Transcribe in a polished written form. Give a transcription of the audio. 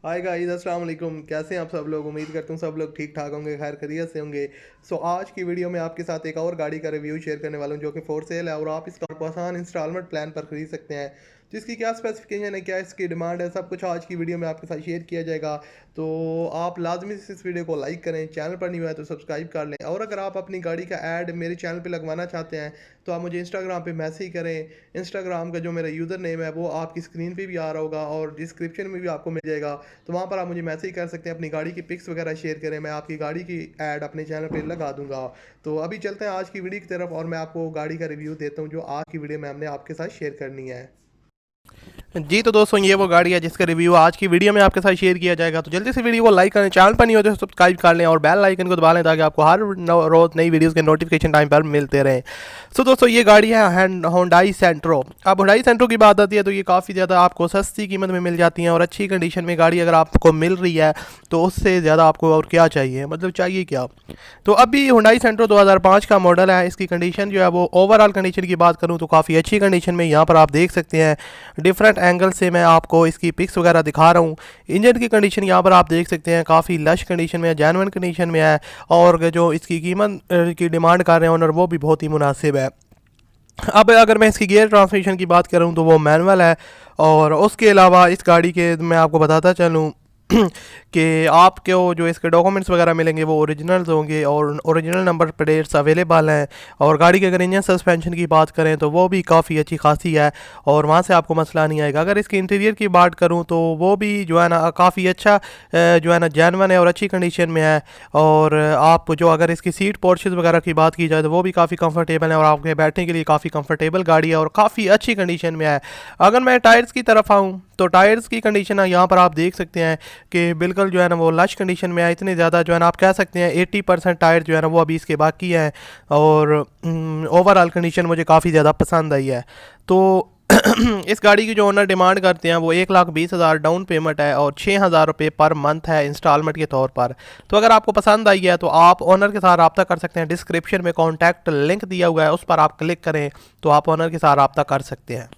Hi guys, अस्सलाम वालेकुम। कैसे हैं आप सब लोग? उम्मीद करता हूँ सब लोग ठीक ठाक होंगे, खैर खैरियत से होंगे। आज की वीडियो में आपके साथ एक और गाड़ी का रिव्यू शेयर करने वाला हूँ जो कि फॉर सेल है और आप इसका आसान इंस्टॉलमेंट प्लान पर खरीद सकते हैं। तो इसकी क्या स्पेसिफिकेशन है, क्या इसकी डिमांड है, सब कुछ आज की वीडियो में आपके साथ शेयर किया जाएगा। तो आप लाजमी से इस वीडियो को लाइक करें, चैनल पर नहीं हुआ है तो सब्सक्राइब कर लें। और अगर आप अपनी गाड़ी का ऐड मेरे चैनल पे लगवाना चाहते हैं तो आप मुझे इंस्टाग्राम पे मैसेज करें। इंस्टाग्राम का जो मेरा यूज़र नेम है वो आपकी स्क्रीन पे भी आ रहा होगा और डिस्क्रिप्शन में भी आपको मिल जाएगा। तो वहाँ पर आप मुझे मैसेज कर सकते हैं, अपनी गाड़ी की पिक्स वगैरह शेयर करें, मैं आपकी गाड़ी की ऐड अपने चैनल पे लगा दूंगा। तो अभी चलते हैं आज की वीडियो की तरफ और मैं आपको गाड़ी का रिव्यू देता हूँ जो आज की वीडियो में हमने आपके साथ शेयर करनी है। जी तो दोस्तों, ये वो गाड़ी है जिसका रिव्यू आज की वीडियो में आपके साथ शेयर किया जाएगा। तो जल्दी से वीडियो को लाइक करें, चैनल पर नहीं हो तो सब्सक्राइब कर लें और बेल आइकन को दबा लें ताकि आपको हर रोज़ नई वीडियोस के नोटिफिकेशन टाइम पर मिलते रहें। सो दोस्तों, ये गाड़ी है Hyundai Santro। अब Hyundai Santro की बात आती है तो ये काफ़ी ज़्यादा आपको सस्ती कीमत में मिल जाती हैं और अच्छी कंडीशन में गाड़ी अगर आपको मिल रही है तो उससे ज़्यादा आपको और क्या चाहिए, मतलब चाहिए क्या। तो अभी Hyundai Santro 2005 का मॉडल है। इसकी कंडीशन जो है वो ओवरऑल कंडीशन की बात करूँ तो काफ़ी अच्छी कंडीशन में, यहाँ पर आप देख सकते हैं डिफरेंट एंगल से मैं आपको इसकी पिक्स वगैरह दिखा रहा हूँ। इंजन की कंडीशन यहाँ पर आप देख सकते हैं काफ़ी लश कंडीशन में है, जेन्युइन कंडीशन में है और जो इसकी कीमत की डिमांड कर रहे हैं ओनर वो भी बहुत ही मुनासिब है। अब अगर मैं इसकी गियर ट्रांसमिशन की बात करूँ तो वो मैनुअल है और उसके अलावा इस गाड़ी के मैं आपको बताता चलूँ कि आपको जो इसके डॉक्यूमेंट्स वगैरह मिलेंगे वो ओरिजिनल्स होंगे और ओरिजिनल नंबर प्लेट्स अवेलेबल हैं। और गाड़ी के अगर इंजन सस्पेंशन की बात करें तो वो भी काफ़ी अच्छी खासी है और वहाँ से आपको मसला नहीं आएगा। अगर इसके इंटीरियर की बात करूँ तो वो भी जो है ना काफ़ी अच्छा जो है ना जेन्युइन है और अच्छी कंडीशन में है। और आप जो अगर इसकी सीट पोर्शेस वगैरह की बात की जाए तो वो भी काफ़ी कंफर्टेबल है और आपके बैठने के लिए काफ़ी कंफर्टेबल गाड़ी है और काफ़ी अच्छी कंडीशन में है। अगर मैं टायर्स की तरफ आऊँ तो टायर्स की कंडीशन है यहाँ पर आप देख सकते हैं कि बिल्कुल जो है ना वो लश कंडीशन में है। इतने ज़्यादा जो है ना आप कह सकते हैं 80% टायर जो है ना वो अभी इसके बाकी हैं और ओवरऑल कंडीशन मुझे काफ़ी ज़्यादा पसंद आई है। तो इस गाड़ी की जो ओनर डिमांड करते हैं वो 1,20,000 डाउन पेमेंट है और 6,000 रुपये पर मंथ है इंस्टॉलमेंट के तौर पर। तो अगर आपको पसंद आई है तो आप ओनर के साथ रब्ता कर सकते हैं। डिस्क्रिप्शन में कॉन्टैक्ट लिंक दिया हुआ है, उस पर आप क्लिक करें तो आप ओनर के साथ रब्ता कर सकते हैं।